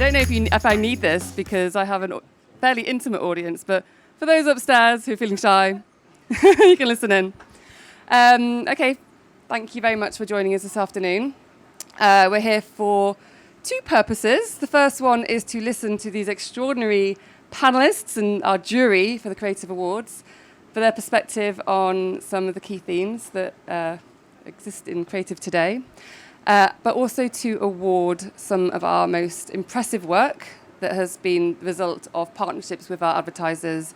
don't know if I need this because I have a fairly intimate audience, but for those upstairs who are feeling shy, you can listen in. Okay, thank you very much for joining us this afternoon. We're here for two purposes. The first one is to listen to these extraordinary panelists and our jury for the Creative Awards for their perspective on some of the key themes that exist in creative today, but also to award some of our most impressive work that has been the result of partnerships with our advertisers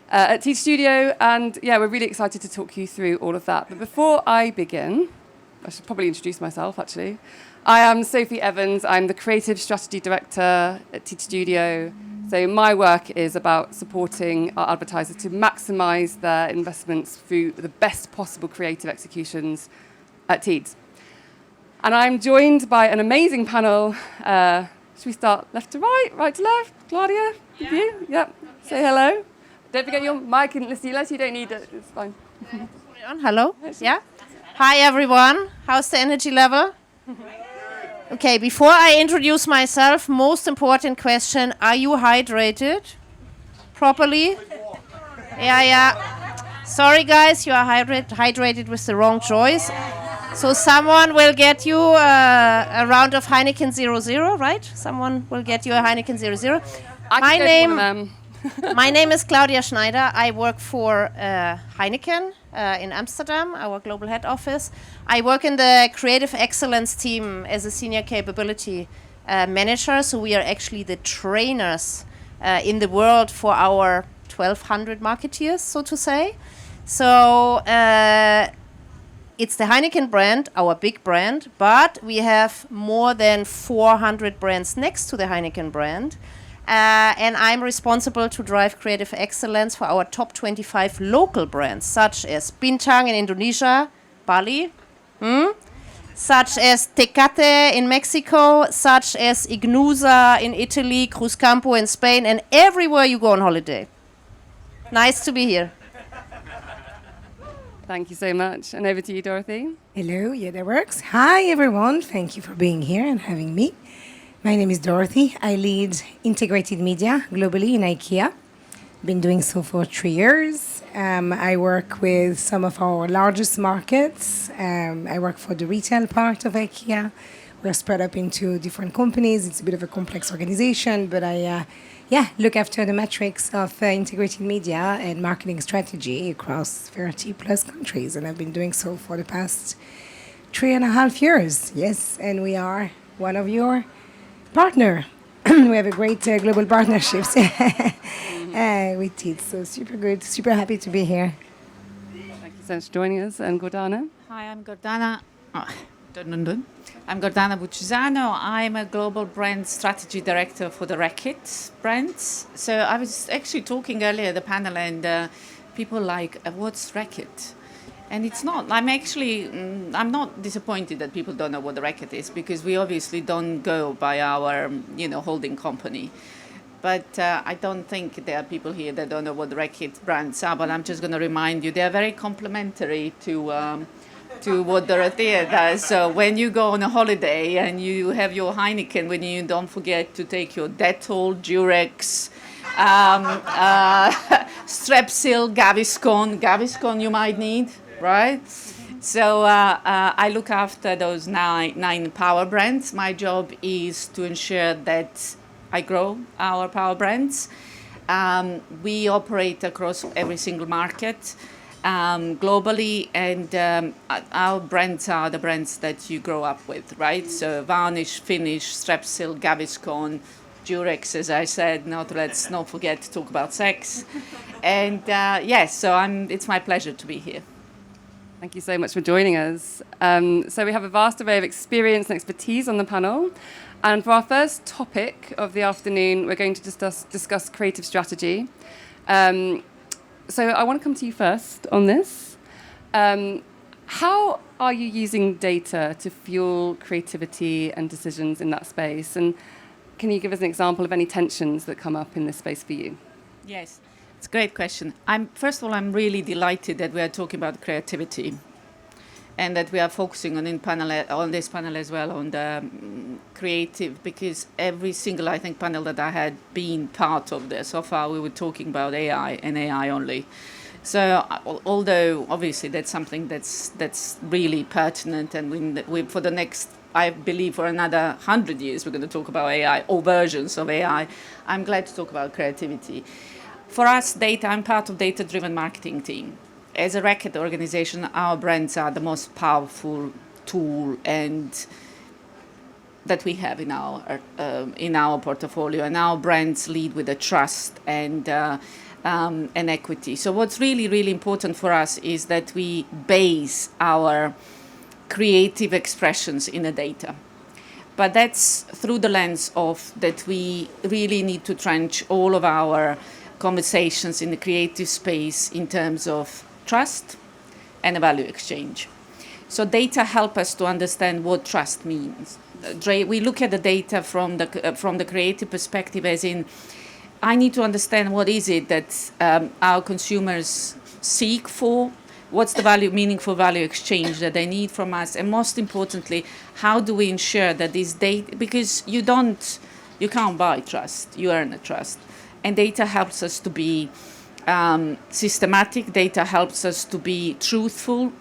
at Teads Studio. And yeah, we're really excited to talk you through all of that. But before I begin, I should probably introduce myself, actually. I am Sophie Evans. I'm the Creative Strategy Director at Teads Studio. So my work is about supporting our advertisers to maximize their investments through the best possible creative executions at Teads. And I'm joined by an amazing panel. Should we start left to right, right to left? Claudia, with you? Yep. Say hello. Don't forget your mic and unless you don't need it, it's fine. Hello. Yeah. Hi, everyone. How's the energy level? Okay, before I introduce myself, most important question, are you hydrated properly? Yeah. Sorry, guys, you are hydrated with the wrong choice. So someone will get you a round of Heineken 00, right? Someone will get you a Heineken 00. My name is Claudia Schneider. I work for Heineken in Amsterdam, our global head office. I work in the creative excellence team as a senior capability manager. So we are actually the trainers in the world for our 1,200 marketeers, so to say. So it's the Heineken brand, our big brand, but we have more than 400 brands next to the Heineken brand. And I'm responsible to drive creative excellence for our top 25 local brands, such as Bintang in Indonesia, Bali, such as Tecate in Mexico, such as Ignusa in Italy, Cruzcampo in Spain, and everywhere you go on holiday. Nice to be here. Thank you so much. And over to you, Dorothy. Hello, yeah, that works. Hi, everyone. Thank you for being here and having me. My name is Dorothy. I lead integrated media globally in IKEA. Been doing so for 3 years. I work with some of our largest markets. I work for the retail part of IKEA. We're spread up into different companies. It's a bit of a complex organization, but I look after the metrics of integrated media and marketing strategy across 30 plus countries. And I've been doing so for the past 3.5 years. Yes, and we are one of your partner. We have a great global partnerships with Teads, so super good, super happy to be here. Thank you so much for joining us. And Gordana? Hi, I'm Gordana. I'm Gordana Buccisano. I'm a global brand strategy director for the Reckitt brands. So I was actually talking earlier at the panel, and people like, what's Reckitt? And it's not. I'm not disappointed that people don't know what the Reckitt is, because we obviously don't go by our, holding company. But I don't think there are people here that don't know what the Reckitt brands are. But I'm just going to remind you, they are very complementary to what Dorothea does. So when you go on a holiday and you have your Heineken, when you don't forget to take your Dettol, Durex, Strepsil, Gaviscon you might need, right? So I look after those nine power brands. My job is to ensure that I grow our power brands. We operate across every single market globally, and our brands are the brands that you grow up with, right? So Varnish, Finish, Strepsil, Gaviscon, Durex, as I said, let's not forget to talk about sex. And it's my pleasure to be here. Thank you so much for joining us. So we have a vast array of experience and expertise on the panel. And for our first topic of the afternoon, we're going to discuss creative strategy. So I want to come to you first on this. How are you using data to fuel creativity and decisions in that space? And can you give us an example of any tensions that come up in this space for you? Yes, it's a great question. First of all, I'm really delighted that we are talking about creativity, and that we are focusing on this panel as well on the creative, because every single, I think, panel that I had been part of there so far, we were talking about AI and AI only. So although obviously that's something that's really pertinent, and we for the next, I believe, for another 100 years we're going to talk about AI or versions of AI, I'm glad to talk about creativity. For us, data, I'm part of data-driven marketing team. As a Reckitt organization, our brands are the most powerful tool and that we have in our portfolio, and our brands lead with a trust and equity. So what's really, really important for us is that we base our creative expressions in the data. But that's through the lens of that we really need to trench all of our conversations in the creative space in terms of trust and a value exchange. So data help us to understand what trust means. We look at the data from the creative perspective, as in, I need to understand what is it that our consumers seek for, what's the meaningful value exchange that they need from us, and most importantly, how do we ensure that this data, because you can't buy trust, you earn a trust. And data helps us to be systematic, data helps us to be truthful,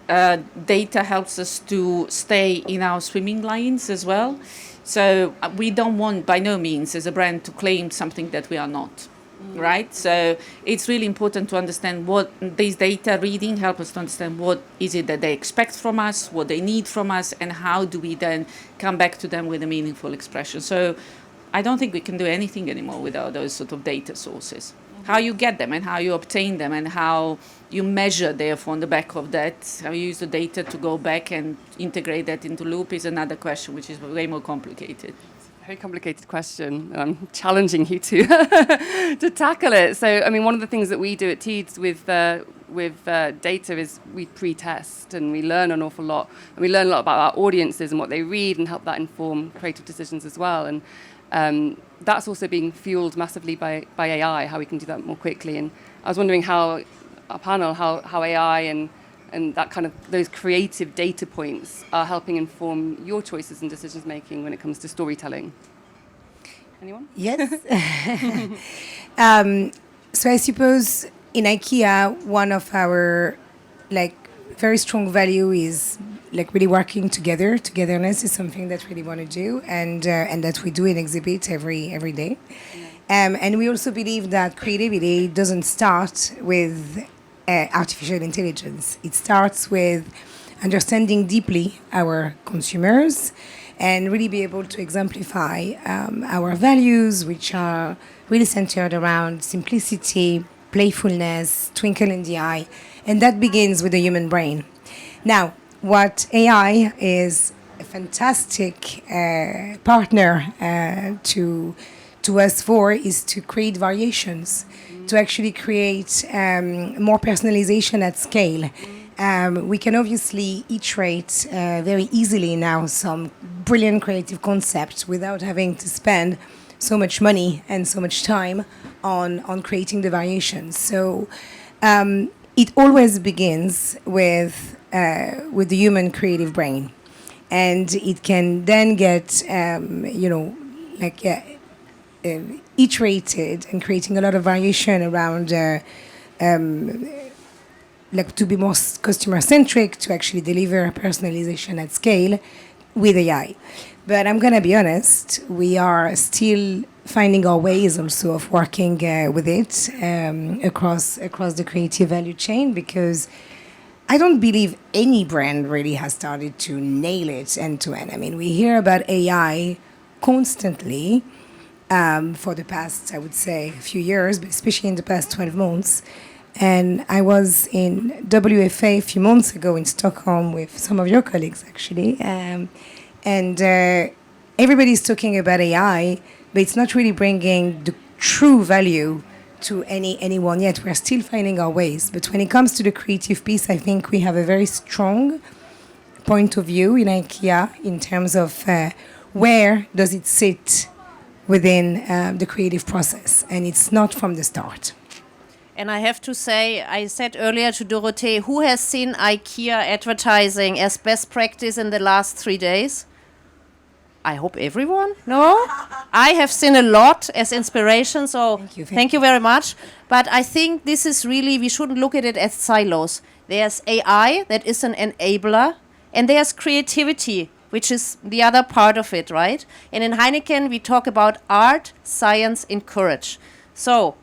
data helps us to stay in our swimming lanes as well. So we don't want, by no means, as a brand, to claim something that we are not, right? So it's really important to understand what these data reading help us to understand what is it that they expect from us, what they need from us, and how do we then come back to them with a meaningful expression. So I don't think we can do anything anymore without those sort of data sources. How you get them and how you obtain them and how you measure, therefore, on the back of that, how you use the data to go back and integrate that into Loop is another question, which is way more complicated. Very complicated question. I'm challenging you to to tackle it. So, I mean, one of the things that we do at Teads with data is we pre-test and we learn an awful lot. And we learn a lot about our audiences and what they read and help that inform creative decisions as well. And that's also being fueled massively by AI, how we can do that more quickly. And I was wondering how AI and that kind of those creative data points are helping inform your choices and decisions making when it comes to storytelling. Anyone? Yes. So I suppose in IKEA, one of our very strong value is really working together. Togetherness is something that we really want to do, and that we do in exhibit every day. And we also believe that creativity doesn't start with artificial intelligence. It starts with understanding deeply our consumers and really be able to exemplify our values, which are really centered around simplicity, playfulness, twinkle in the eye, and that begins with the human brain. Now, what AI is a fantastic partner to us for is to create variations, to actually create more personalization at scale. We can obviously iterate very easily now some brilliant creative concepts without having to spend so much money and so much time on creating the variations. So it always begins with the human creative brain, and it can then get iterated and creating a lot of variation around to be more customer centric, to actually deliver personalization at scale with AI. But I'm gonna be honest, we are still finding our ways also of working with it across the creative value chain, because I don't believe any brand really has started to nail it end to end. I mean, we hear about AI constantly for the past, I would say, few years, but especially in the past 12 months. And I was in WFA a few months ago in Stockholm with some of your colleagues, actually. And everybody's talking about AI, but it's not really bringing the true value to anyone yet. We're still finding our ways. But when it comes to the creative piece, I think we have a very strong point of view in IKEA in terms of where does it sit within the creative process. And it's not from the start. And I have to say, I said earlier to Dorothee, who has seen IKEA advertising as best practice in the last 3 days? I hope everyone. No? I have seen a lot as inspiration, so thank you very much. But I think this is really, we shouldn't look at it as silos. There's AI that is an enabler, and there's creativity, which is the other part of it, right? And in Heineken, we talk about art, science, and courage. So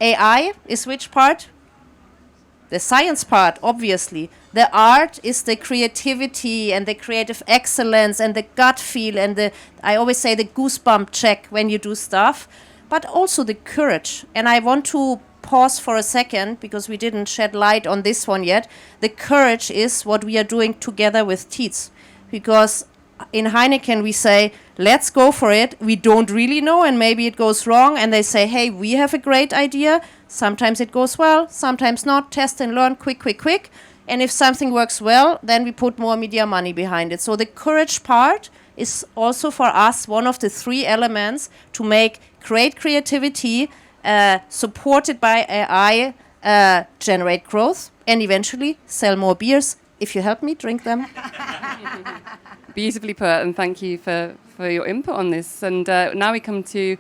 AI is which part? The science part, obviously. The art is the creativity and the creative excellence and the gut feel and I always say the goosebump check when you do stuff, but also the courage. And I want to pause for a second because we didn't shed light on this one yet. The courage is what we are doing together with Teads. Because in Heineken we say, let's go for it. We don't really know and maybe it goes wrong. And they say, hey, we have a great idea. Sometimes it goes well, sometimes not. Test and learn, quick. And if something works well, then we put more media money behind it. So the courage part is also for us one of the 3 elements to make great creativity, supported by AI, generate growth, and eventually sell more beers. If you help me, drink them. Beautifully put, and thank you for your input on this. And now we come to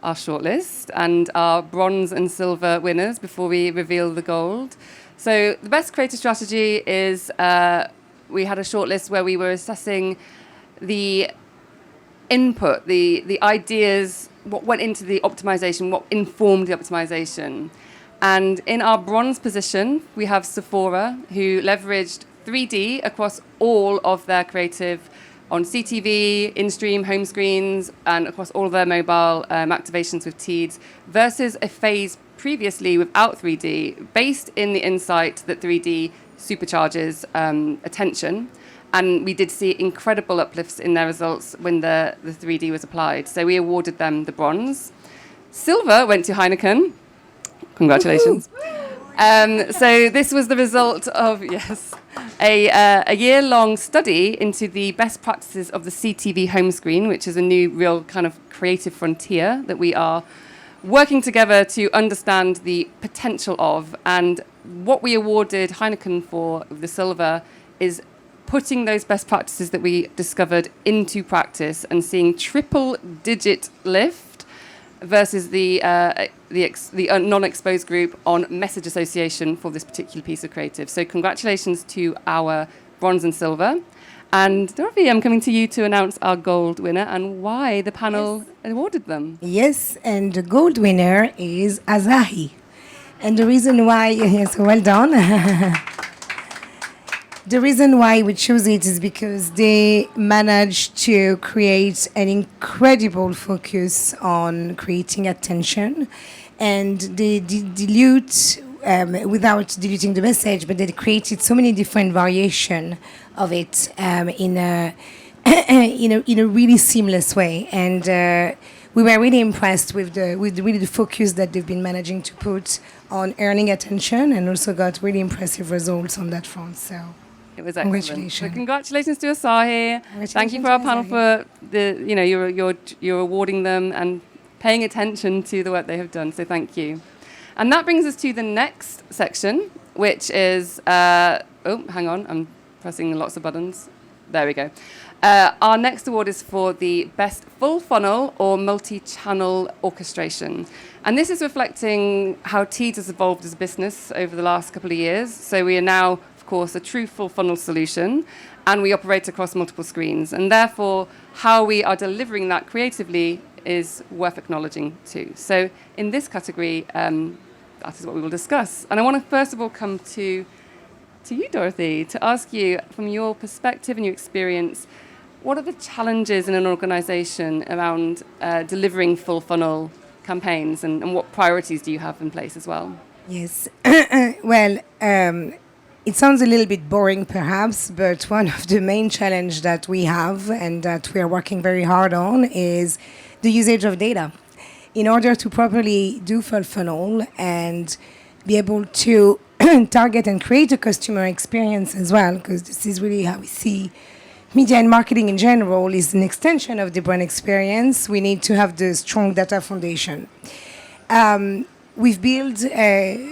our shortlist and our bronze and silver winners before we reveal the gold. So the best creative strategy is we had a shortlist where we were assessing the input, the ideas, what went into the optimization, what informed the optimization. And in our bronze position, we have Sephora, who leveraged 3D across all of their creative on CTV, in-stream, home screens, and across all of their mobile activations with Teads, versus a phase previously without 3D, based in the insight that 3D supercharges attention. And we did see incredible uplifts in their results when the 3D was applied. So we awarded them the bronze. Silver went to Heineken. Congratulations. So this was the result of, a year-long study into the best practices of the CTV home screen, which is a new real kind of creative frontier that we are working together to understand the potential of. And what we awarded Heineken for the silver is putting those best practices that we discovered into practice and seeing triple-digit lift versus the non-exposed group on message association for this particular piece of creative. So congratulations to our bronze and silver. And Dorothy, I'm coming to you to announce our gold winner and why the panel awarded them. Yes, and the gold winner is Asahi. And the reason why, yes, well done. The reason why we chose it is because they managed to create an incredible focus on creating attention, and they dilute without diluting the message, but they created so many different variations of it in a really seamless way, and we were really impressed with the focus that they've been managing to put on earning attention, and also got really impressive results on that front. So. It was excellent. Congratulations. So congratulations to Asahi. Thank you for our panel for you're awarding them and paying attention to the work they have done. So thank you. And that brings us to the next section, which is hang on, I'm pressing lots of buttons. There we go. Our next award is for the best full funnel or multi-channel orchestration. And this is reflecting how Teads has evolved as a business over the last couple of years. So we are now, of course, a true full funnel solution, and we operate across multiple screens. And therefore, how we are delivering that creatively is worth acknowledging too. So in this category, that is what we will discuss. And I want to first of all come to you, Dorothy, to ask you, from your perspective and your experience, what are the challenges in an organization around delivering full funnel campaigns, and what priorities do you have in place as well? Yes. Well, it sounds a little bit boring, perhaps, but one of the main challenges that we have and that we are working very hard on is the usage of data. In order to properly do full funnel and be able to target and create a customer experience as well, because this is really how we see media and marketing in general is an extension of the brand experience. We need to have the strong data foundation. we've built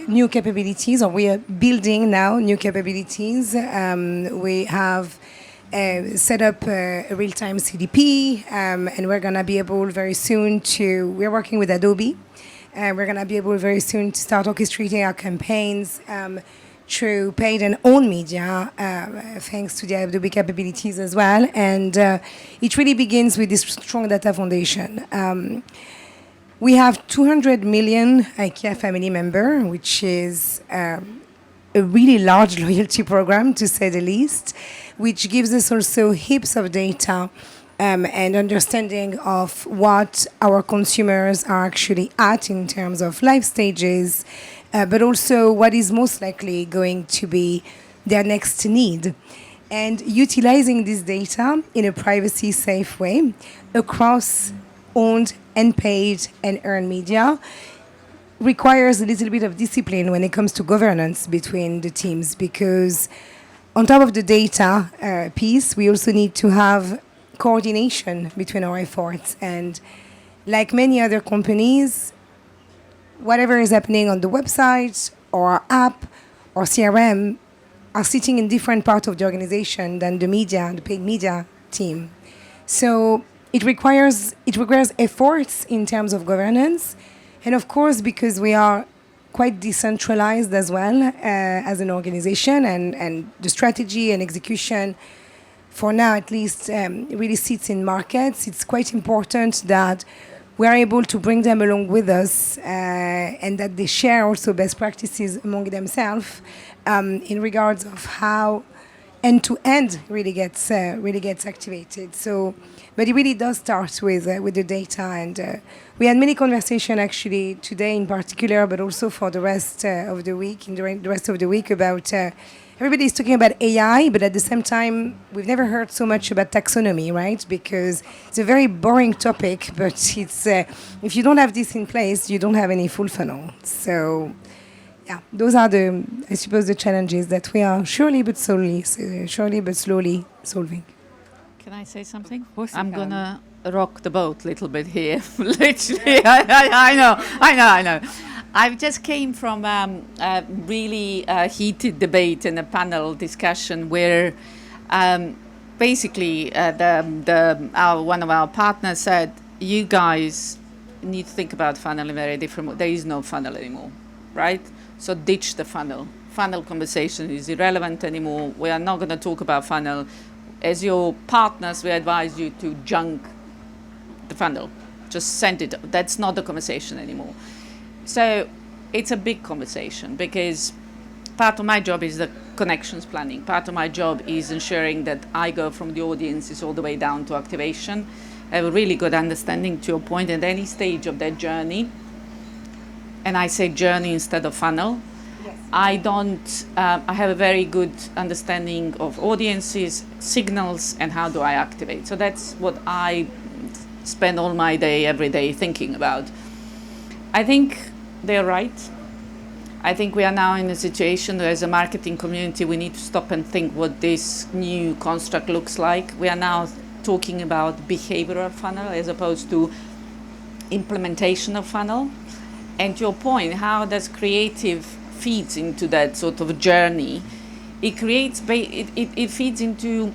new capabilities, or we are building now new capabilities. We have set up a real-time CDP, and we're going to be able very soon to, we're working with Adobe, we're going to be able very soon to start orchestrating our campaigns through paid and owned media, thanks to the Adobe capabilities as well. And it really begins with this strong data foundation. We have 200 million IKEA family member, which is a really large loyalty program, to say the least, which gives us also heaps of data and understanding of what our consumers are actually at in terms of life stages, but also what is most likely going to be their next need. And utilizing this data in a privacy-safe way across owned and paid and earned media requires a little bit of discipline when it comes to governance between the teams, because on top of the data piece, we also need to have coordination between our efforts. And like many other companies, whatever is happening on the website or app or CRM are sitting in different parts of the organization than the media, the paid media team. So it requires efforts in terms of governance. And of course, because we are quite decentralized as well as an organization, and the strategy and execution, for now at least, really sits in markets, it's quite important that we are able to bring them along with us, and that they share also best practices among themselves in regards of how end-to-end really gets activated. So, but it really does start with the data, and we had many conversations actually today in particular, but also for the rest of the week, during the rest of the week, about everybody's talking about AI, but at the same time, we've never heard so much about taxonomy, right? Because it's a very boring topic, but it's if you don't have this in place, you don't have any full funnel. So, yeah, those are I suppose, the challenges that we are surely but slowly solving. Can I say something? Of course you I'm can. gonna rock the boat a little bit here. Literally, I know. I just came from a really heated debate and a panel discussion where basically one of our partners said, you guys need to think about funnel in a very different way. There is no funnel anymore, right? So ditch the funnel. Funnel conversation is irrelevant anymore. We are not going to talk about funnel. As your partners, we advise you to junk the funnel. Just send it. That's not the conversation anymore. So it's a big conversation, because part of my job is the connections planning. Part of my job is ensuring that I go from the audiences all the way down to activation. I have a really good understanding, to your point, at any stage of that journey. And I say journey instead of funnel. Yes. I have a very good understanding of audiences, signals, and how do I activate. So that's what I spend all my day, every day, thinking about. I think they're right. I think we are now in a situation where, as a marketing community, we need to stop and think what this new construct looks like. We are now talking about behavioral funnel as opposed to implementation of funnel. And to your point, how does creative feeds into that sort of journey? It creates, it feeds into,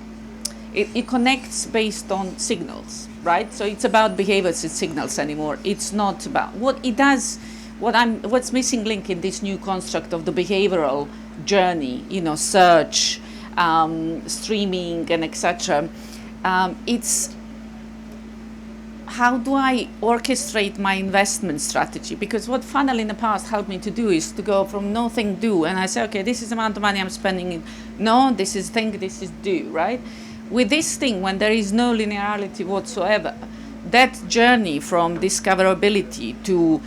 it connects based on signals, right? So it's about behaviors and signals anymore. It's not about what it does. What's missing link in this new construct of the behavioral journey, search, streaming, and etc. It's how do I orchestrate my investment strategy? Because what funnel in the past helped me to do is to go from nothing, do, and I say, okay, this is the amount of money I'm spending. No, this is think, this is do, right? With this thing, when there is no linearity whatsoever, that journey from discoverability to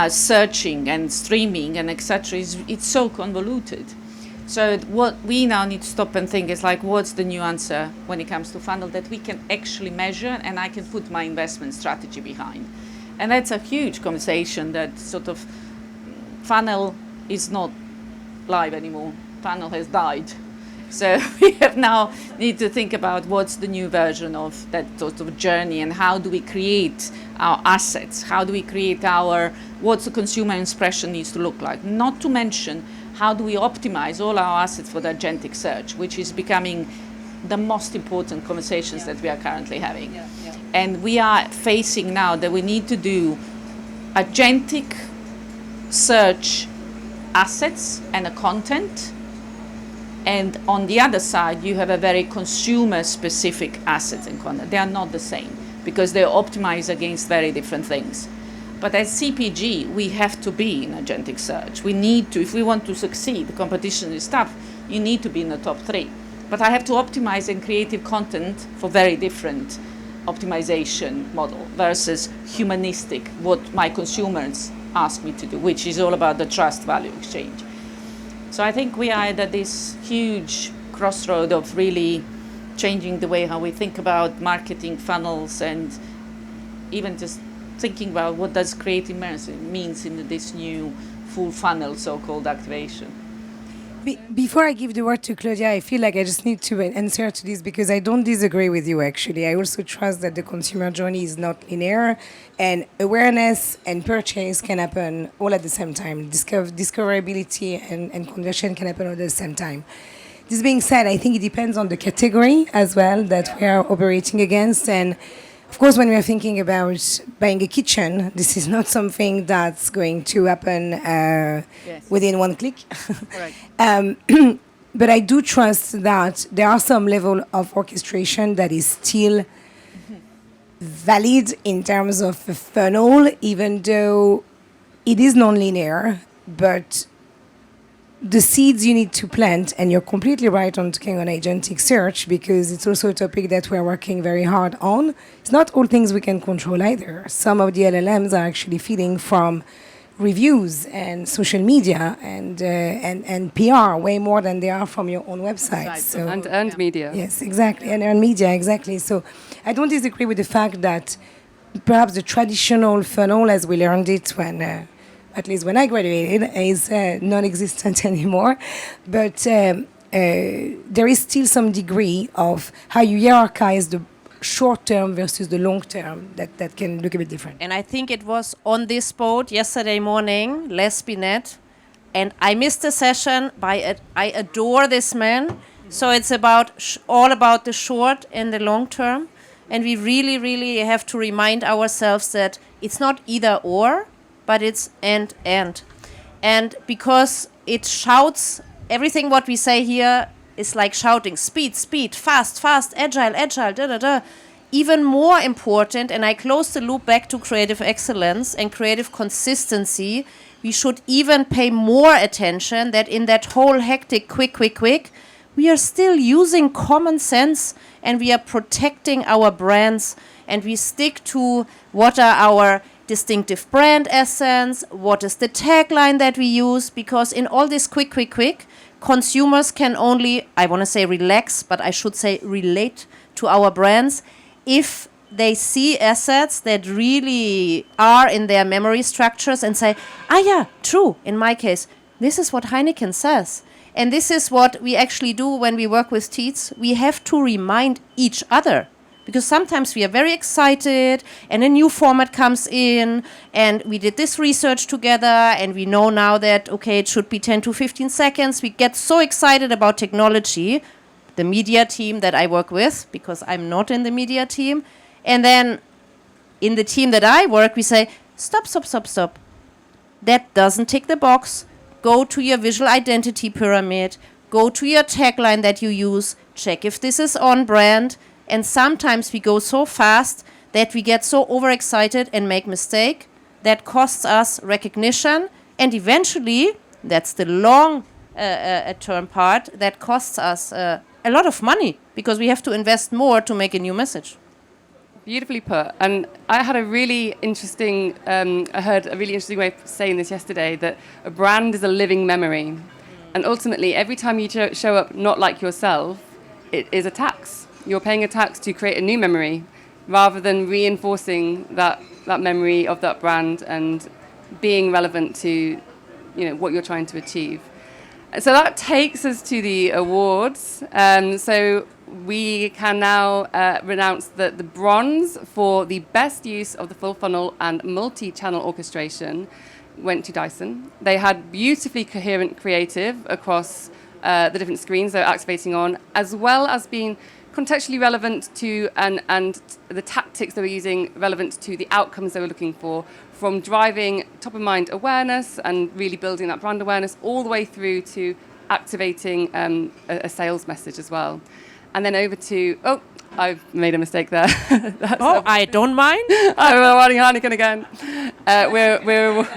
searching and streaming and etc. It's so convoluted. So what we now need to stop and think is like, what's the new answer when it comes to funnel that we can actually measure and I can put my investment strategy behind? And that's a huge conversation that sort of funnel is not live anymore. Funnel has died. So we have now need to think about what's the new version of that sort of journey, and how do we create our assets? How do we create what's the consumer expression needs to look like? Not to mention, how do we optimize all our assets for the agentic search, which is becoming the most important conversations that we are currently having. And we are facing now that we need to do agentic search assets and a content. And on the other side, you have a very consumer-specific assets and content. They are not the same because they're optimized against very different things. But as CPG, we have to be in agentic search. We need to, if we want to succeed, the competition is tough, you need to be in the top 3. But I have to optimize in creative content for very different optimization model versus humanistic, what my consumers ask me to do, which is all about the trust value exchange. So I think we are at this huge crossroad of really changing the way how we think about marketing funnels, and even just thinking about what does creative means in this new full funnel so-called activation. Before I give the word to Claudia, I feel like I just need to answer to this, because I don't disagree with you, actually. I also trust that the consumer journey is not linear, and awareness and purchase can happen all at the same time. Discoverability and conversion can happen all at the same time. This being said, I think it depends on the category as well that we are operating against. And of course, when we are thinking about buying a kitchen, this is not something that's going to happen within one click. But I do trust that there are some level of orchestration that is still valid in terms of a funnel, even though it is non-linear. But the seeds you need to plant, and you're completely right on talking on agentic search, because it's also a topic that we're working very hard on. It's not all things we can control either. Some of the LLMs are actually feeding from reviews and social media and PR way more than they are from your own website. So, and media. Yes, exactly, and earned media, exactly. So I don't disagree with the fact that perhaps the traditional funnel, as we learned it when at least when I graduated, is non-existent anymore. But there is still some degree of how you hierarchize the short-term versus the long-term that can look a bit different. And I think it was on this boat yesterday morning, Les Binet, and I missed the session, but I adore this man. So it's about all about the short and the long term. And we really, really have to remind ourselves that it's not either or, but it's and. And because it shouts, everything what we say here is like shouting, speed, fast, agile, da. Even more important, and I close the loop back to creative excellence and creative consistency, we should even pay more attention that in that whole hectic, quick, we are still using common sense, and we are protecting our brands, and we stick to what are our distinctive brand essence, what is the tagline that we use, because in all this quick, consumers can only, I want to say relax, but I should say relate to our brands if they see assets that really are in their memory structures and say, yeah, true, in my case, this is what Heineken says. And this is what we actually do when we work with Teads. We have to remind each other, because sometimes we are very excited and a new format comes in and we did this research together and we know now that, okay, it should be 10 to 15 seconds. We get so excited about technology, the media team that I work with, because I'm not in the media team. And then in the team that I work, we say, stop. That doesn't tick the box. Go to your visual identity pyramid. Go to your tagline that you use. Check if this is on brand. And sometimes we go so fast that we get so overexcited and make mistake that costs us recognition. And eventually, that's the long term part, that costs us a lot of money, because we have to invest more to make a new message. Beautifully put. And I had a really interesting, I heard a really interesting way of saying this yesterday, that a brand is a living memory. And ultimately, every time you show up not like yourself, it is a tax. You're paying a tax to create a new memory, rather than reinforcing that memory of that brand and being relevant to what you're trying to achieve. So that takes us to the awards. So we can now announce that the bronze for the best use of the full funnel and multi-channel orchestration went to Dyson. They had beautifully coherent creative across the different screens they're activating on, as well as being contextually relevant to and the tactics they were using relevant to the outcomes they were looking for, from driving top of mind awareness and really building that brand awareness all the way through to activating a sales message as well. And then over to, I've made a mistake there. I don't mind. I'm running Heineken again. We're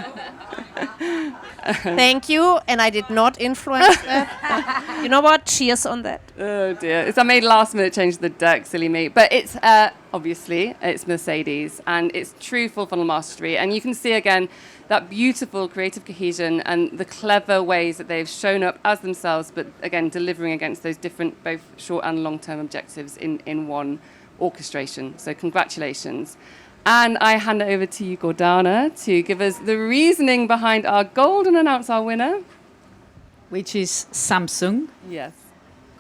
Thank you, and I did not influence that. You know what? Cheers on that. Oh dear. I made last minute change to the deck, silly me. But it's obviously it's Mercedes, and it's true full funnel mastery. And you can see again that beautiful creative cohesion and the clever ways that they've shown up as themselves, but again delivering against those different both short and long term objectives in one orchestration. So congratulations. And I hand it over to you, Gordana, to give us the reasoning behind our gold and announce our winner. Which is Samsung. Yes.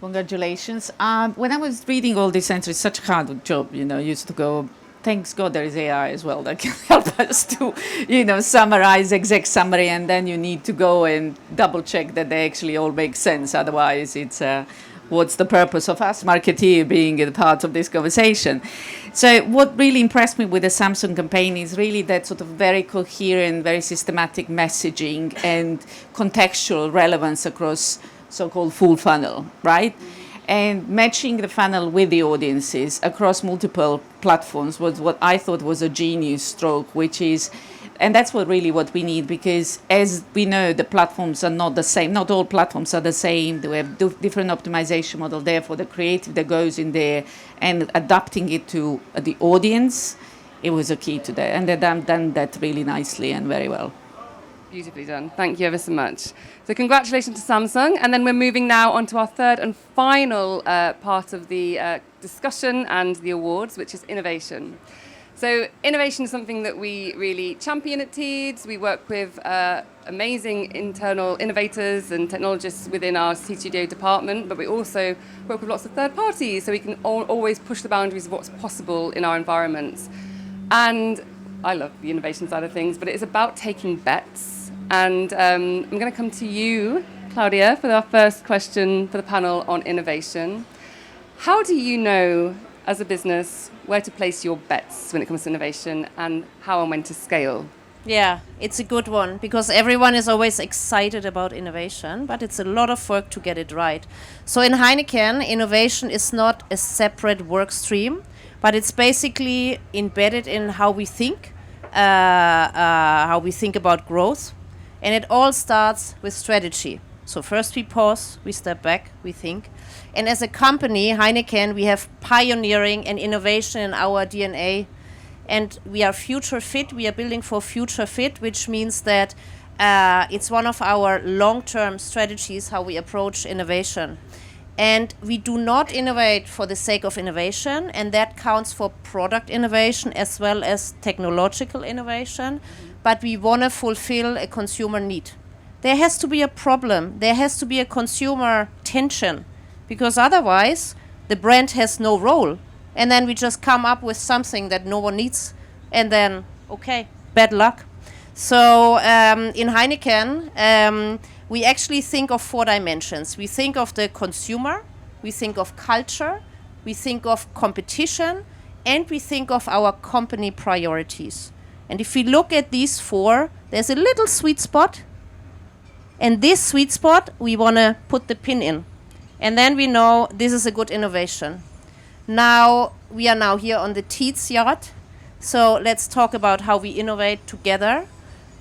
Congratulations. When I was reading all these entries, such a hard job, used to go, thanks God there is AI as well that can help us to, summarize, exec summary, and then you need to go and double check that they actually all make sense. Otherwise, it's what's the purpose of us marketeer being a part of this conversation? So what really impressed me with the Samsung campaign is really that sort of very coherent, very systematic messaging and contextual relevance across so-called full funnel, right? And matching the funnel with the audiences across multiple platforms was what I thought was a genius stroke, which is, and that's what we need, because as we know, the platforms are not the same. Not all platforms are the same. They have different optimization model. Therefore, the creative that goes in there and adapting it to the audience, it was a key to that. And they've done that really nicely and very well. Beautifully done. Thank you ever so much. So congratulations to Samsung. And then we're moving now on to our third and final part of the discussion and the awards, which is innovation. So innovation is something that we really champion at Teads. We work with amazing internal innovators and technologists within our Studio department, but we also work with lots of third parties, so we can always push the boundaries of what's possible in our environments. And I love the innovation side of things, but it is about taking bets. And I'm going to come to you, Claudia, for our first question for the panel on innovation. How do you know, as a business, where to place your bets when it comes to innovation, and how and when to scale? Yeah, it's a good one, because everyone is always excited about innovation, but it's a lot of work to get it right. So in Heineken, innovation is not a separate work stream, but it's basically embedded in how we think about growth. And it all starts with strategy. So first we pause, we step back, we think. And as a company, Heineken, we have pioneering and innovation in our DNA. And we are future fit. We are building for future fit, which means that it's one of our long-term strategies, how we approach innovation. And we do not innovate for the sake of innovation, and that counts for product innovation as well as technological innovation. But we want to fulfill a consumer need. There has to be a problem. There has to be a consumer tension, because otherwise the brand has no role. And then we just come up with something that no one needs. And then, okay, bad luck. So in Heineken, we actually think of 4 dimensions. We think of the consumer, we think of culture, we think of competition, and we think of our company priorities. And if we look at these 4, there's a little sweet spot. And this sweet spot, we want to put the pin in. And then we know this is a good innovation. Now, we are now here on the Teads yacht. So let's talk about how we innovate together.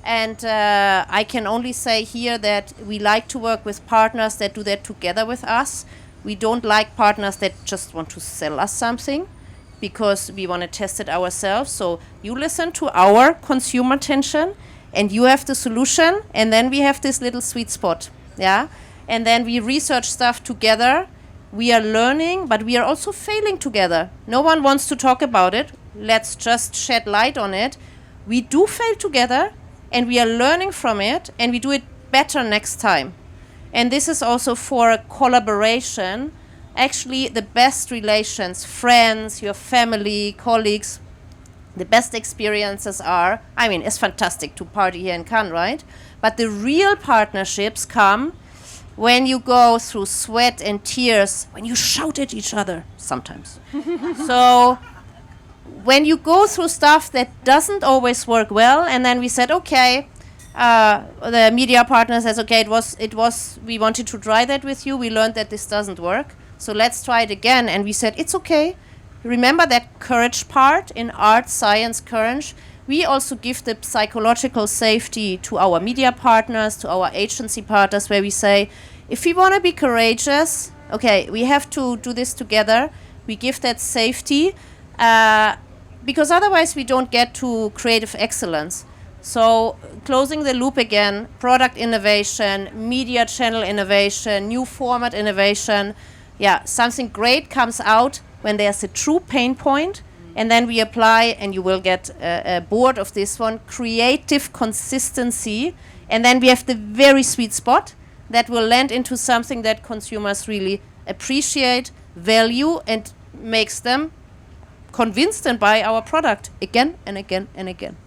And I can only say here that we like to work with partners that do that together with us. We don't like partners that just want to sell us something, because we want to test it ourselves. So you listen to our consumer tension, and you have the solution, and then we have this little sweet spot, yeah? And then we research stuff together. We are learning, but we are also failing together. No one wants to talk about it. Let's just shed light on it. We do fail together, and we are learning from it, and we do it better next time. And this is also for a collaboration. Actually, the best relations, friends, your family, colleagues, the best experiences are, I mean, it's fantastic to party here in Cannes, right? But the real partnerships come when you go through sweat and tears, when you shout at each other sometimes. So when you go through stuff that doesn't always work well, and then we said, okay, the media partner says, okay, we wanted to try that with you. We learned that this doesn't work. So let's try it again. And we said, it's okay. Remember that courage part in art, science, courage. We also give the psychological safety to our media partners, to our agency partners, where we say, if we want to be courageous, okay, we have to do this together. We give that safety, because otherwise we don't get to creative excellence. So closing the loop again, product innovation, media channel innovation, new format innovation. Yeah, something great comes out when there's a true pain point, and then we apply, and you will get a board of this one, creative consistency, and then we have the very sweet spot that will land into something that consumers really appreciate, value, and makes them convinced and buy our product again and again and again.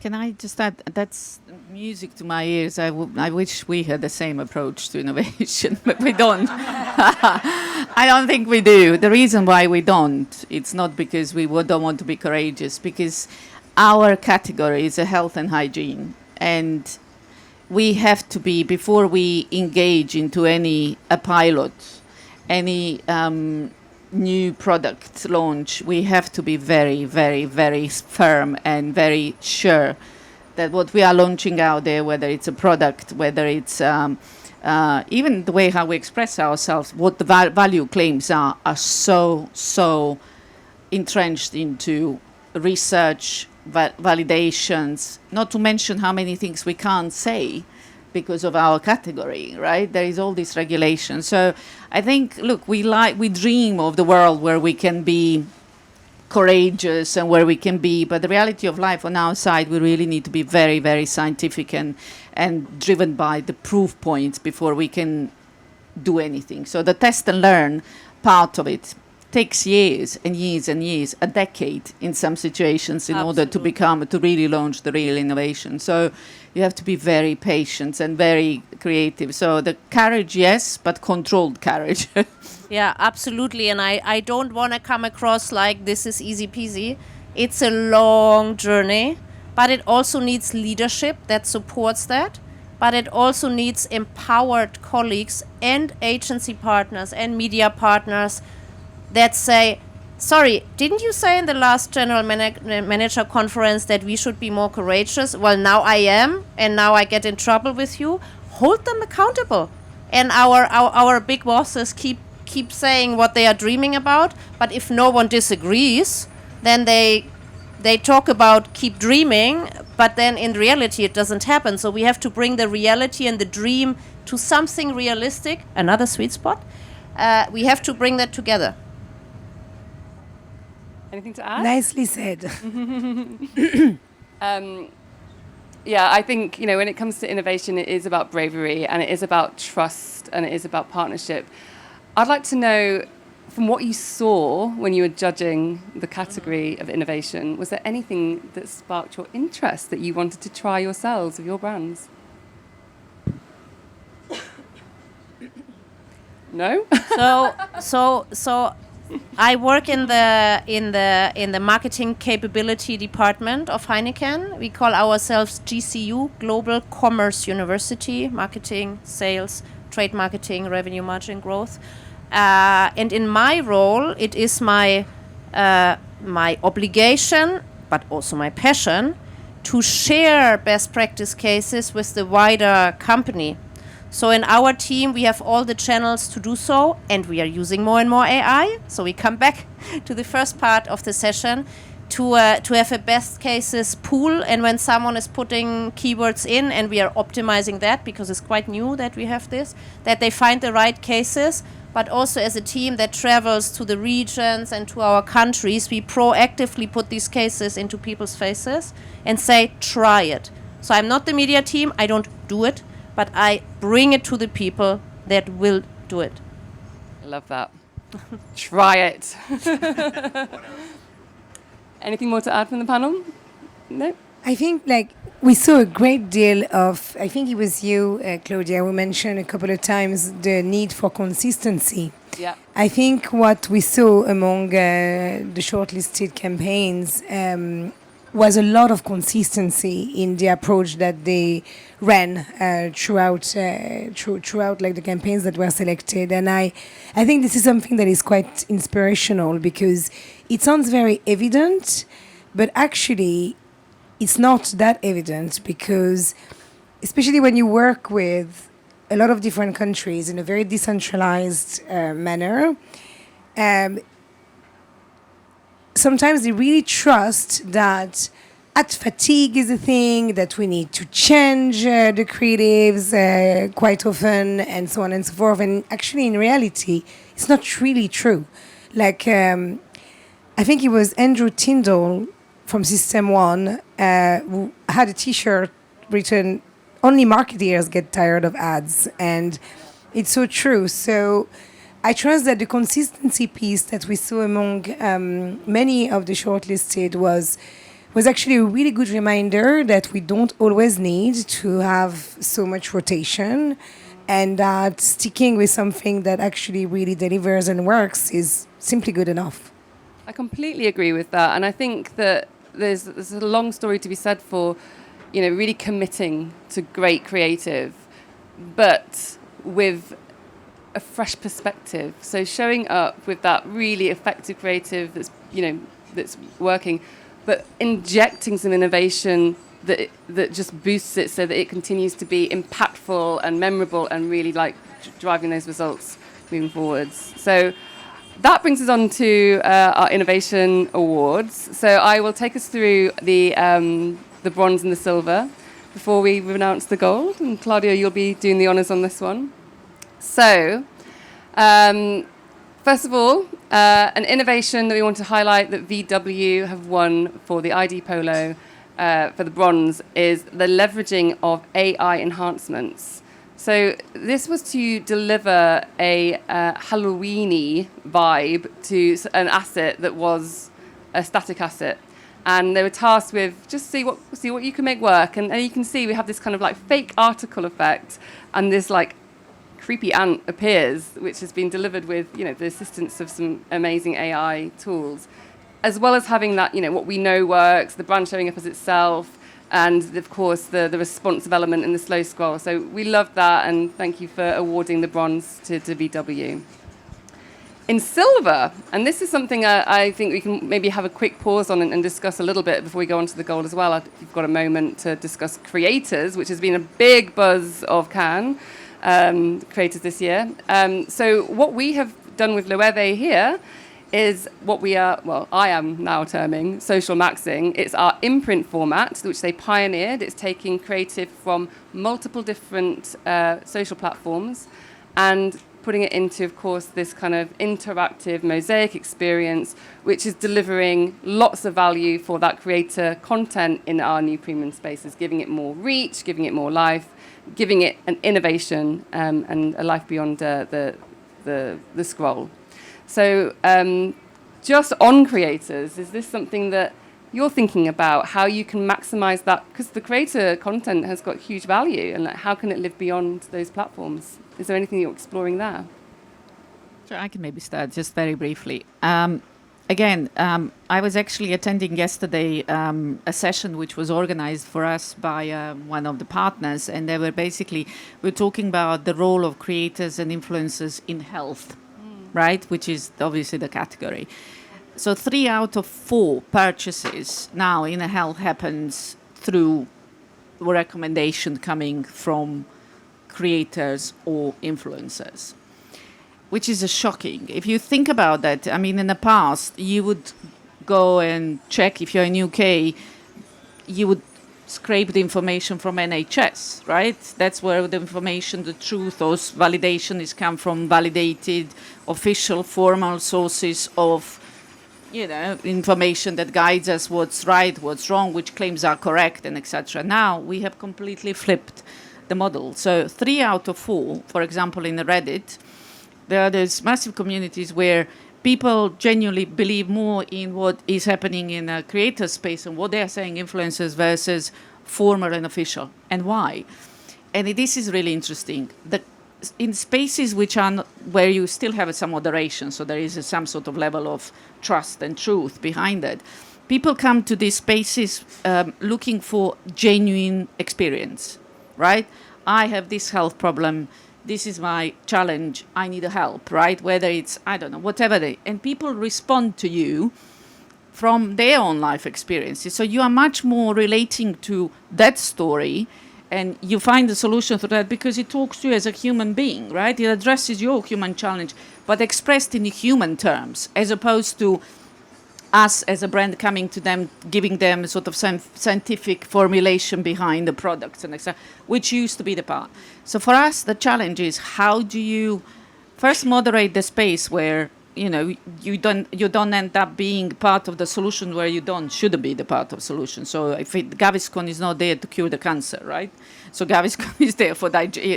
Can I just add, that's music to my ears. I wish we had the same approach to innovation, but we don't. I don't think we do. The reason why we don't, it's not because we don't want to be courageous, because our category is a health and hygiene. And we have to be, before we engage into a pilot, any new product launch, we have to be very, very, very firm and very sure that what we are launching out there, whether it's a product, whether it's even the way how we express ourselves, what the value claims are so entrenched into research, validations, not to mention how many things we can't say because of our category, right? There is all this regulation. So I think, look, we dream of the world where we can be courageous and where we can be, but the reality of life on our side, we really need to be very, very scientific and driven by the proof points before we can do anything. So the test and learn part of it takes years and years and years, a decade in some situations, in order to really launch the real innovation. So you have to be very patient and very creative. So the courage, yes, but controlled courage. Yeah, absolutely. And I don't want to come across like this is easy peasy. It's a long journey, but it also needs leadership that supports that. But it also needs empowered colleagues and agency partners and media partners that say, sorry, didn't you say in the last general manager conference that we should be more courageous? Well, now I am, and now I get in trouble with you. Hold them accountable. And our big bosses keep saying what they are dreaming about, but if no one disagrees, then they talk about keep dreaming, but then in reality it doesn't happen. So we have to bring the reality and the dream to something realistic, another sweet spot. We have to bring that together. Anything to add? Nicely said. Yeah, I think, when it comes to innovation, it is about bravery, and it is about trust, and it is about partnership. I'd like to know, from what you saw when you were judging the category of innovation, was there anything that sparked your interest that you wanted to try yourselves with your brands? No? So I work in the marketing capability department of Heineken. We call ourselves GCU, Global Commerce University, marketing, sales, trade marketing, revenue margin growth. And in my role, it is my obligation, but also my passion, to share best practice cases with the wider company. So in our team, we have all the channels to do so, and we are using more and more AI. So we come back to the first part of the session to have a best cases pool. And when someone is putting keywords in, and we are optimizing that because it's quite new that we have this, that they find the right cases. But also as a team that travels to the regions and to our countries, we proactively put these cases into people's faces and say, try it. So I'm not the media team, I don't do it. but I bring it to the people that will do it. I love that. Try it. Anything more to add from the panel? No? I think we saw a great deal of, I think it was you, Claudia, who mentioned a couple of times the need for consistency. Yeah. I think what we saw among the shortlisted campaigns was a lot of consistency in the approach that they ran throughout the campaigns that were selected. And I think this is something that is quite inspirational because it sounds very evident, but actually it's not that evident because especially when you work with a lot of different countries in a very decentralized manner, sometimes they really trust that fatigue is a thing, that we need to change the creatives quite often, and so on and so forth. And actually, in reality, it's not really true. I think it was Andrew Tyndall from System 1 who had a T-shirt written, "Only marketeers get tired of ads," and it's so true. So I trust that the consistency piece that we saw among many of the shortlisted was actually a really good reminder that we don't always need to have so much rotation, and that sticking with something that actually really delivers and works is simply good enough. I completely agree with that, and I think that there's a long story to be said for, really committing to great creative, but with a fresh perspective. So showing up with that really effective creative that's working, but injecting some innovation that just boosts it so that it continues to be impactful and memorable and really driving those results moving forwards. So that brings us on to our Innovation Awards. So I will take us through the bronze and the silver before we announce the gold. And Claudia, you'll be doing the honours on this one. So, first of all, an innovation that we want to highlight that VW have won for the ID Polo for the bronze is the leveraging of AI enhancements. So this was to deliver a Halloween-y vibe to an asset that was a static asset. And they were tasked with just see what you can make work. And you can see we have this kind of fake article effect, and this creepy ant appears, which has been delivered with the assistance of some amazing AI tools, as well as having that what we know works, the brand showing up as itself, and of course the responsive element in the slow scroll. So we loved that, and thank you for awarding the bronze to VW. In silver, and this is something I think we can maybe have a quick pause on and discuss a little bit before we go on to the gold as well. If you've got a moment to discuss creators, which has been a big buzz of Cannes creators this year. So what we have done with Loewe here is what I am now terming social maxing. It's our imprint format, which they pioneered. It's taking creative from multiple different social platforms and putting it into, of course, this kind of interactive mosaic experience, which is delivering lots of value for that creator content in our new premium spaces, giving it more reach, giving it more life, giving it an innovation and a life beyond the scroll. So just on creators, is this something that you're thinking about, how you can maximize that? Because the creator content has got huge value, and how can it live beyond those platforms? Is there anything you're exploring there? Sure, I can maybe start just very briefly. Again, I was actually attending yesterday a session which was organized for us by one of the partners, and they were we're talking about the role of creators and influencers in health, right? Which is obviously the category. So 3 out of 4 purchases now in health happens through recommendation coming from creators or influencers, which is shocking. If you think about that, I mean, in the past, you would go and check if you're in UK, you would scrape the information from NHS, right? That's where the information, the truth, or validation is come from validated, official, formal sources of, information that guides us what's right, what's wrong, which claims are correct, and etc. Now we have completely flipped the model. So 3 out of 4, for example, in the Reddit, there are those massive communities where people genuinely believe more in what is happening in a creator space and what they are saying, influencers versus formal and official, and why. And this is really interesting. In spaces which are where you still have some moderation, so there is some sort of level of trust and truth behind it, people come to these spaces looking for genuine experience, right? I have this health problem. This is my challenge. I need help, right? Whether it's, I don't know, whatever and people respond to you from their own life experiences. So you are much more relating to that story, and you find the solution to that because it talks to you as a human being, right? It addresses your human challenge, but expressed in human terms, as opposed to us as a brand coming to them, giving them sort of some scientific formulation behind the products and etc., which used to be the part. So for us, the challenge is how do you first moderate the space where you don't end up being part of the solution where you shouldn't be the part of the solution. So if Gaviscon is not there to cure the cancer, right? So Gaviscon is there for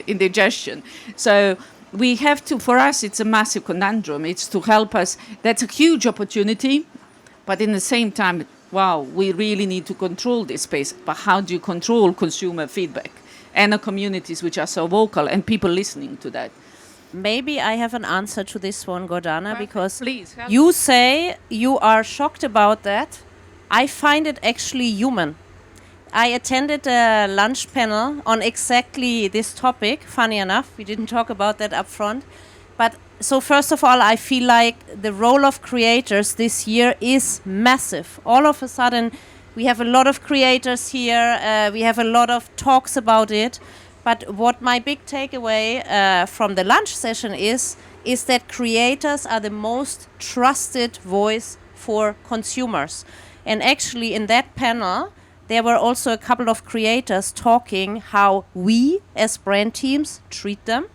indigestion. So we have to, for us, it's a massive conundrum. It's to help us. That's a huge opportunity. But in the same time, wow, we really need to control this space. But how do you control consumer feedback and the communities which are so vocal and people listening to that? Maybe I have an answer to this one, Gordana, Perfect. because Please, you say you are shocked about that. I find it actually human. I attended a lunch panel on exactly this topic. Funny enough, we didn't talk about that up front. But so first of all, I feel like the role of creators this year is massive. All of a sudden, we have a lot of creators here. We have a lot of talks about it. But what my big takeaway from the lunch session is that creators are the most trusted voice for consumers. And actually, in that panel, there were also a couple of creators talking how we, as brand teams, treat them.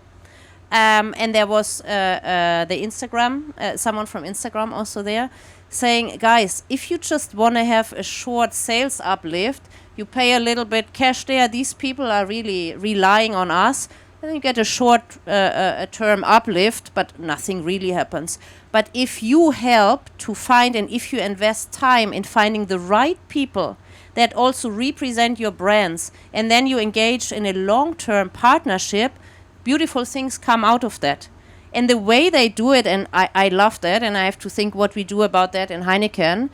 And there was the Instagram, someone from Instagram also there, saying, guys, if you just want to have a short sales uplift, you pay a little bit cash there. These people are really relying on us. Then you get a short term uplift, but nothing really happens. But if you help to find, and if you invest time in finding the right people that also represent your brands, and then you engage in a long-term partnership, beautiful things come out of that. And the way they do it, and I love that, and I have to think what we do about that in Heineken.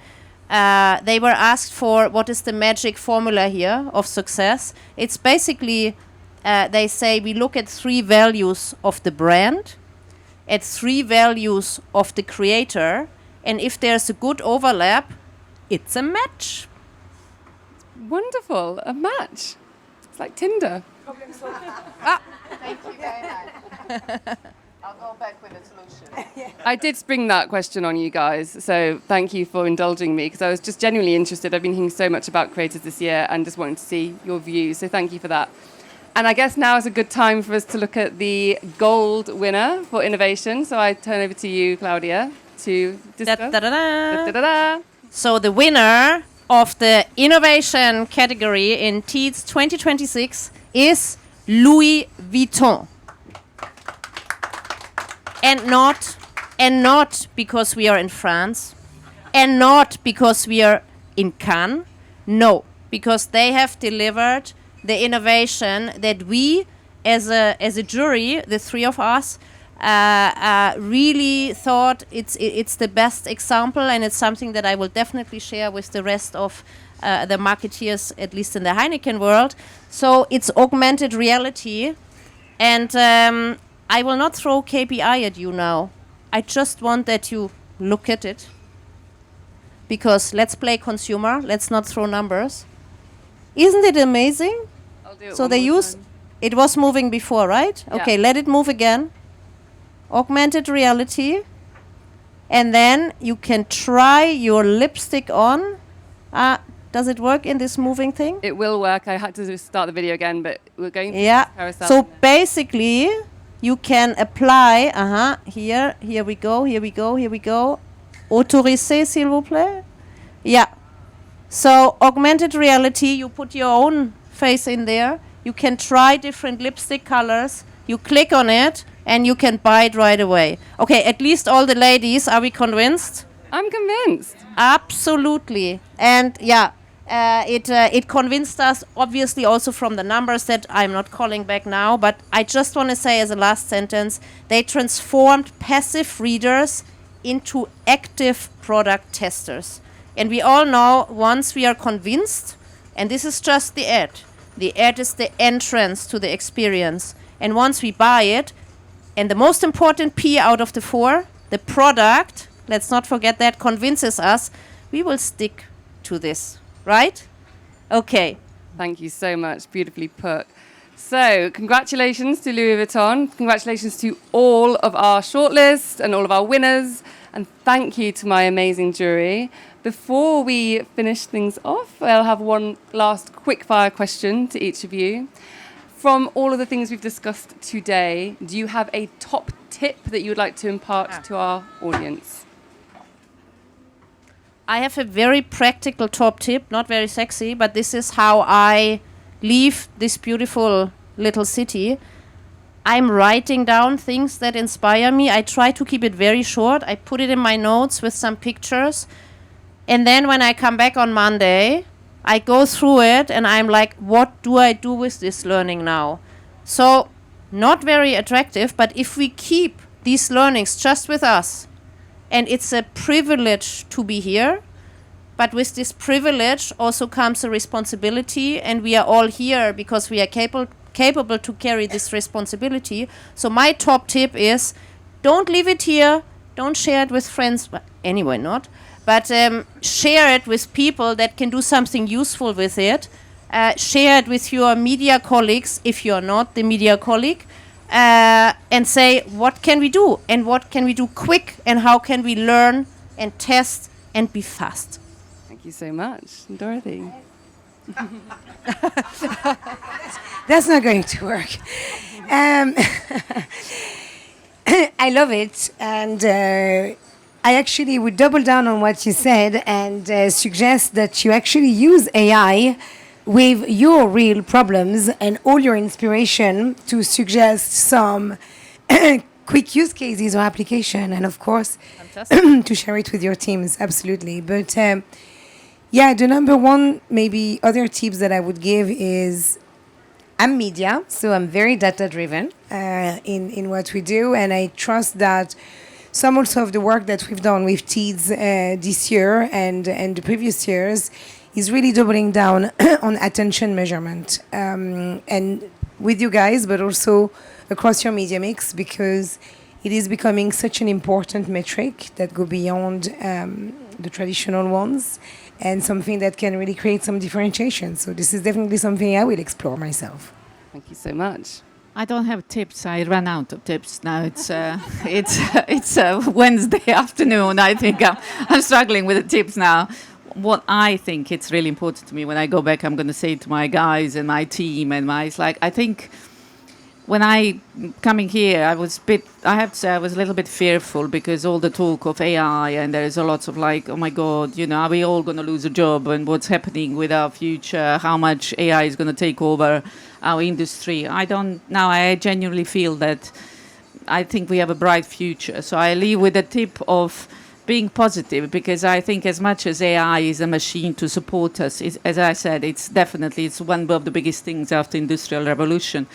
They were asked for what is the magic formula here of success. It's basically, they say we look at 3 values of the brand, at 3 values of the creator, and if there's a good overlap, it's a match. Wonderful, a match. It's like Tinder. Thank you very much. I'll go back with a solution. I did spring that question on you guys, so thank you for indulging me, because I was just genuinely interested. I've been hearing so much about creators this year and just wanted to see your views, so thank you for that. And I guess now is a good time for us to look at the gold winner for innovation. So I turn over to you, Claudia, to discuss. Da-da-da-da. So the winner of the innovation category in Teads 2026 is Louis Vuitton. And not because we are in France, and not because we are in Cannes. No, because they have delivered the innovation that we, as a jury, the 3 of us, really thought it's the best example, and it's something that I will definitely share with the rest of the marketeers, at least in the Heineken world. So it's augmented reality, and I will not throw KPI at you now. I just want that you look at it. Because let's play consumer, let's not throw numbers. Isn't it amazing? I'll do it So one they more use, time. it was moving before, right? Yeah. Okay, let it move again. Augmented reality. And then you can try your lipstick on. Does it work in this moving thing? It will work. I had to start the video again, but we're going to Yeah. carousel. So basically, you can apply, here we go. Autorisé, s'il vous plaît. Yeah. So augmented reality, you put your own face in there. You can try different lipstick colors. You click on it, and you can buy it right away. Okay, at least all the ladies, are we convinced? I'm convinced. Absolutely. And yeah, it convinced us, obviously, also from the numbers that I'm not calling back now. But I just want to say as a last sentence, they transformed passive readers into active product testers. And we all know once we are convinced, and this is just the ad is the entrance to the experience. And once we buy it, and the most important P out of the 4, the product, let's not forget that, convinces us, we will stick to this, right? Okay. Thank you so much. Beautifully put. So, congratulations to Louis Vuitton. Congratulations to all of our shortlists and all of our winners. And thank you to my amazing jury. Before we finish things off, I'll have one last quick-fire question to each of you. From all of the things we've discussed today, do you have a top tip that you would like to impart to our audience? I have a very practical top tip, not very sexy, but this is how I leave this beautiful little city. I'm writing down things that inspire me. I try to keep it very short. I put it in my notes with some pictures. And then when I come back on Monday, I go through it and I'm like, what do I do with this learning now? So, not very attractive, but if we keep these learnings just with us, and it's a privilege to be here, but with this privilege also comes a responsibility, and we are all here because we are capable to carry this responsibility. So my top tip is, don't leave it here, don't share it with friends, but anyway not, but share it with people that can do something useful with it. Share it with your media colleagues if you're not the media colleague, and say, what can we do? And what can we do quick? And how can we learn and test and be fast? Thank you so much. Dorothy. That's not going to work. I love it. And I actually would double down on what you said and suggest that you actually use AI with your real problems and all your inspiration to suggest some quick use cases or application, and of course to share it with your teams. Absolutely. But yeah, the number one maybe other tips that I would give is, I'm media, so I'm very data driven in what we do, and I trust that some also of the work that we've done with Teads this year and the previous years is really doubling down on attention measurement, and with you guys, but also across your media mix, because it is becoming such an important metric that go beyond the traditional ones, and something that can really create some differentiation. So this is definitely something I will explore myself. Thank you so much. I don't have tips. I ran out of tips now. It's Wednesday afternoon. I think I'm struggling with the tips now. What I think it's really important to me when I go back, I'm going to say to my guys and my team and it's like, I think when I coming here, I have to say I was a little bit fearful because all the talk of AI and there is a lot of like, oh my God, are we all going to lose a job, and what's happening with our future, how much AI is going to take over our industry. I genuinely feel that I think we have a bright future. So I leave with a tip of being positive, because I think as much as AI is a machine to support us, as I said, it's one of the biggest things after Industrial Revolution.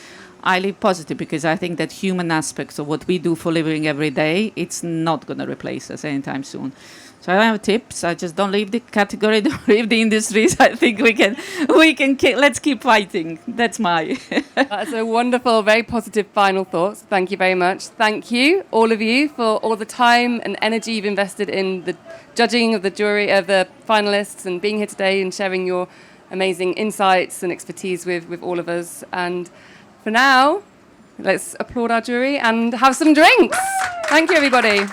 I live positive because I think that human aspects of what we do for living every day, it's not going to replace us anytime soon. So I don't have tips. I just don't leave the category, don't leave the industries. I think let's keep fighting. That's my... That's a wonderful, very positive final thoughts. Thank you very much. Thank you, all of you, for all the time and energy you've invested in the judging of the jury, of the finalists, and being here today and sharing your amazing insights and expertise with all of us. And for now, let's applaud our jury and have some drinks. Thank you, everybody.